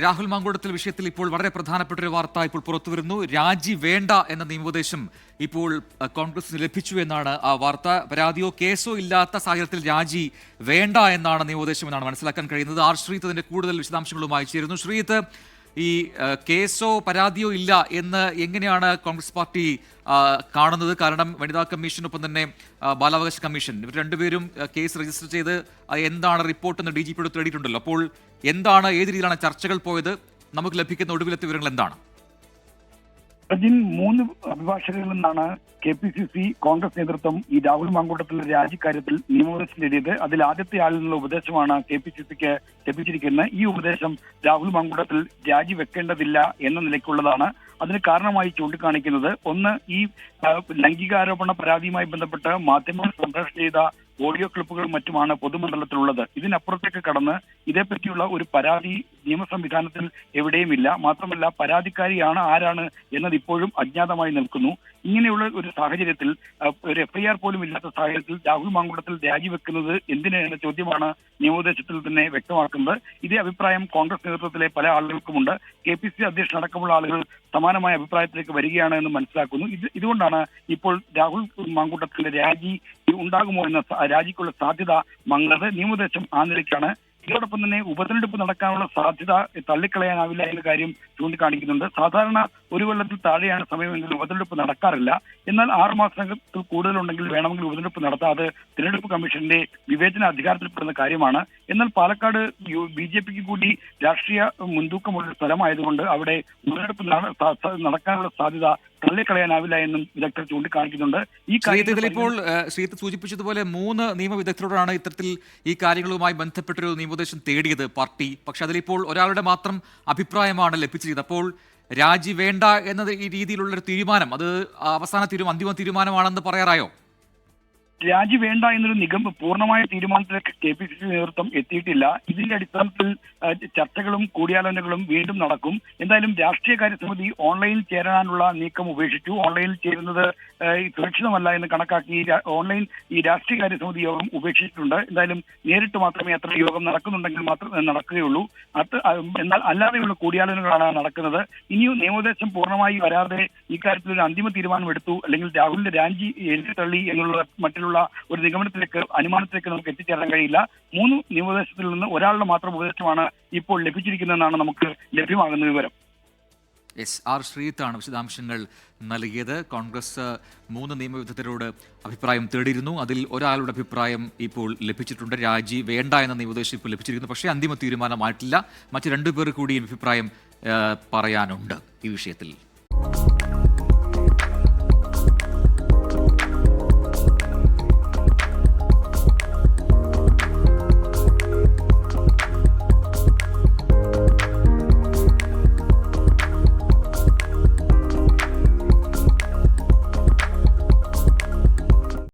രാഹുൽ മാങ്കൂട്ടത്തിൽ വിഷയത്തിൽ ഇപ്പോൾ വളരെ പ്രധാനപ്പെട്ട ഒരു വാർത്ത ഇപ്പോൾ പുറത്തുവരുന്നു. രാജി വേണ്ട എന്ന നിയമോപദേശം ഇപ്പോൾ കോൺഗ്രസിന് ലഭിച്ചു എന്നാണ് ആ വാർത്ത. പരാതിയോ കേസോ ഇല്ലാത്ത സാഹചര്യത്തിൽ രാജി വേണ്ട എന്നാണ് നിയമോപദേശം എന്നാണ് മനസ്സിലാക്കാൻ കഴിയുന്നത്. ആർ ശ്രീത്ത് അതിന്റെ കൂടുതൽ വിശദാംശങ്ങളുമായി ചേരുന്നു. ശ്രീത്ത്, ഈ കേസോ പരാതിയോ ഇല്ല എന്ന് എങ്ങനെയാണ് കോൺഗ്രസ് പാർട്ടി കാണുന്നത്? കാരണം വനിതാ കമ്മീഷനൊപ്പം തന്നെ ബാലാവകാശ കമ്മീഷൻ ഇവർ രണ്ടുപേരും കേസ് രജിസ്റ്റർ ചെയ്ത് എന്താണ് റിപ്പോർട്ട് എന്ന് DGP യോട് തേടിയിട്ടുണ്ടല്ലോ. അപ്പോൾ എന്താണ്, ഏത് രീതിയിലാണ് ചർച്ചകൾ പോയത്? നമുക്ക് ലഭിക്കുന്ന ഒടുവിലത്തെ വിവരങ്ങൾ എന്താണ്? മൂന്ന് അഭിഭാഷകരിൽ നിന്നാണ് KPCC കോൺഗ്രസ് നേതൃത്വം ഈ രാഹുൽ മാങ്കൂട്ടത്തിലെ രാജിക്കാര്യത്തിൽ നിയമോപദേശം നേടിയത്. അതിൽ ആദ്യത്തെ ആളിൽ നിന്നുള്ള ഉപദേശമാണ് KPCCക്ക് ലഭിച്ചിരിക്കുന്നത്. ഈ ഉപദേശം രാഹുൽ മാങ്കൂട്ടത്തിൽ രാജിവെക്കേണ്ടതില്ല എന്ന നിലയ്ക്കുള്ളതാണ്. അതിന് കാരണമായി ചൂണ്ടിക്കാണിക്കുന്നത്, ഒന്ന്, ഈ ലൈംഗികാരോപണ പരാതിയുമായി ബന്ധപ്പെട്ട് മാധ്യമങ്ങൾ സംപ്രേഷണം ചെയ്ത ഓഡിയോ ക്ലിപ്പുകളും മറ്റുമാണ് പൊതുമണ്ഡലത്തിലുള്ളത്. ഇതിനപ്പുറത്തേക്ക് കടന്ന് ഇതേപ്പറ്റിയുള്ള ഒരു പരാതി നിയമ സംവിധാനത്തിൽ എവിടെയുമില്ല. മാത്രമല്ല, പരാതിക്കാരിയാണ് ആരാണ് എന്നത് ഇപ്പോഴും അജ്ഞാതമായി നിൽക്കുന്നു. ഇങ്ങനെയുള്ള ഒരു സാഹചര്യത്തിൽ, ഒരു FIR പോലും ഇല്ലാത്ത സാഹചര്യത്തിൽ രാഹുൽ മാങ്കൂട്ടത്തിൽ രാജിവെക്കുന്നത് എന്തിന് എന്ന ചോദ്യമാണ് നിയമോപദേശത്തിൽ തന്നെ വ്യക്തമാക്കുന്നത്. ഇതേ അഭിപ്രായം കോൺഗ്രസ് നേതൃത്വത്തിലെ പല ആളുകൾക്കുമുണ്ട്. KPCC അധ്യക്ഷൻ അടക്കമുള്ള ആളുകൾ സമാനമായ അഭിപ്രായത്തിലേക്ക് വരികയാണ് എന്ന് മനസ്സിലാക്കുന്നു. ഇതുകൊണ്ടാണ് ഇപ്പോൾ രാഹുൽ മാങ്കൂട്ടത്തിന്റെ രാജി ഉണ്ടാകുമോ എന്ന രാജിക്കുള്ള സാധ്യത മങ്ങുന്നത്. നിയമോപദേശം ആ നിലയ്ക്കാണ്. ഇതോടൊപ്പം തന്നെ ഉപതെരഞ്ഞെടുപ്പ് നടക്കാനുള്ള സാധ്യത തള്ളിക്കളയാനാവില്ല എന്ന കാര്യം ചൂണ്ടിക്കാണിക്കുന്നുണ്ട്. സാധാരണ ഒരു കൊല്ലത്തിൽ താഴെയാണ് സമയമെങ്കിൽ ഉപതെരഞ്ഞെടുപ്പ് നടക്കാറില്ല. എന്നാൽ 6 മാസത്തിൽ കൂടുതലുണ്ടെങ്കിൽ വേണമെങ്കിൽ ഉപതെരഞ്ഞെടുപ്പ് നടത്താം. അത് തിരഞ്ഞെടുപ്പ് കമ്മീഷന്റെ വിവേചന അധികാരത്തിൽപ്പെടുന്ന കാര്യമാണ്. എന്നാൽ പാലക്കാട് BJPക്ക് കൂടി രാഷ്ട്രീയ മുൻതൂക്കമുള്ള സ്ഥലമായതുകൊണ്ട് അവിടെ ഉപതെരഞ്ഞെടുപ്പ് നടക്കാനുള്ള സാധ്യത തള്ളിക്കളയാനാവില്ല എന്നും വിദഗ്ധർ ചൂണ്ടിക്കാണിക്കുന്നുണ്ട്. ഈ കാര്യത്തിൽ ഇപ്പോൾ ശ്രീത്ത് സൂചിപ്പിച്ചതുപോലെ 3 നിയമ വിദഗ്ധരോടാണ് ഇത്തരത്തിൽ ഈ കാര്യങ്ങളുമായി ബന്ധപ്പെട്ടൊരു നിയമോപദേശം തേടിയത് പാർട്ടി. പക്ഷെ അതിലിപ്പോൾ ഒരാളുടെ മാത്രം അഭിപ്രായമാണ് ലഭിച്ചിരിക്കുന്നത്. അപ്പോൾ രാജി വേണ്ട എന്ന ഈ രീതിയിലുള്ളൊരു തീരുമാനം, അത് അന്തിമ തീരുമാനമാണെന്ന് പറയാറായോ? രാജി വേണ്ട എന്നൊരു പൂർണ്ണമായ തീരുമാനത്തിലേക്ക് KPCC നേതൃത്വം എത്തിയിട്ടില്ല. ഇതിന്റെ അടിസ്ഥാനത്തിൽ ചർച്ചകളും കൂടിയാലോചനകളും വീണ്ടും നടക്കും. എന്തായാലും രാഷ്ട്രീയകാര്യ സമിതി ഓൺലൈനിൽ ചേരാനുള്ള നീക്കം ഉപേക്ഷിച്ചു. ഓൺലൈനിൽ ചേരുന്നത് സുരക്ഷിതമല്ല എന്ന് കണക്കാക്കി ഈ രാഷ്ട്രീയകാര്യ സമിതി യോഗം ഉപേക്ഷിച്ചിട്ടുണ്ട്. എന്തായാലും നേരിട്ട് മാത്രമേ അത്ര യോഗം നടക്കുന്നുണ്ടെങ്കിൽ മാത്രമേ നടക്കുകയുള്ളൂ. എന്നാൽ അല്ലാതെയുള്ള കൂടിയാലോചനകളാണ് നടക്കുന്നത്. ഇനിയും നിയമോപദേശം പൂർണ്ണമായി വരാതെ ഇക്കാര്യത്തിൽ ഒരു അന്തിമ തീരുമാനം എടുത്തു, അല്ലെങ്കിൽ രാഹുലിന്റെ രാജി എഴുതിത്തള്ളി എന്നുള്ള മറ്റുള്ള ഒരു അനുമാനത്തിലേക്ക് നമുക്ക് എത്തിച്ചേരാൻ കഴിയില്ല. 3 നിയമോപദേശത്തിൽ നിന്ന് ഒരാളുടെ മാത്രം ഉപദേശമാണ് ഇപ്പോൾ ലഭിച്ചിരിക്കുന്നതെന്നാണ് നമുക്ക് ലഭ്യമാകുന്ന വിവരം. ആർ ശ്രീത്താണ് വിശദാംശങ്ങൾ നൽകിയത്. കോൺഗ്രസ് 3 നിയമവിദഗ്ധരോട് അഭിപ്രായം തേടിയിരുന്നു. അതിൽ ഒരാളുടെ അഭിപ്രായം ഇപ്പോൾ ലഭിച്ചിട്ടുണ്ട്. രാജി വേണ്ട എന്ന നിയമോപദേശം ഇപ്പോൾ ലഭിച്ചിരിക്കുന്നു. പക്ഷേ അന്തിമ തീരുമാനമായിട്ടില്ല. മറ്റ് 2 പേർ കൂടി അഭിപ്രായം പറയാനുണ്ട് ഈ വിഷയത്തിൽ.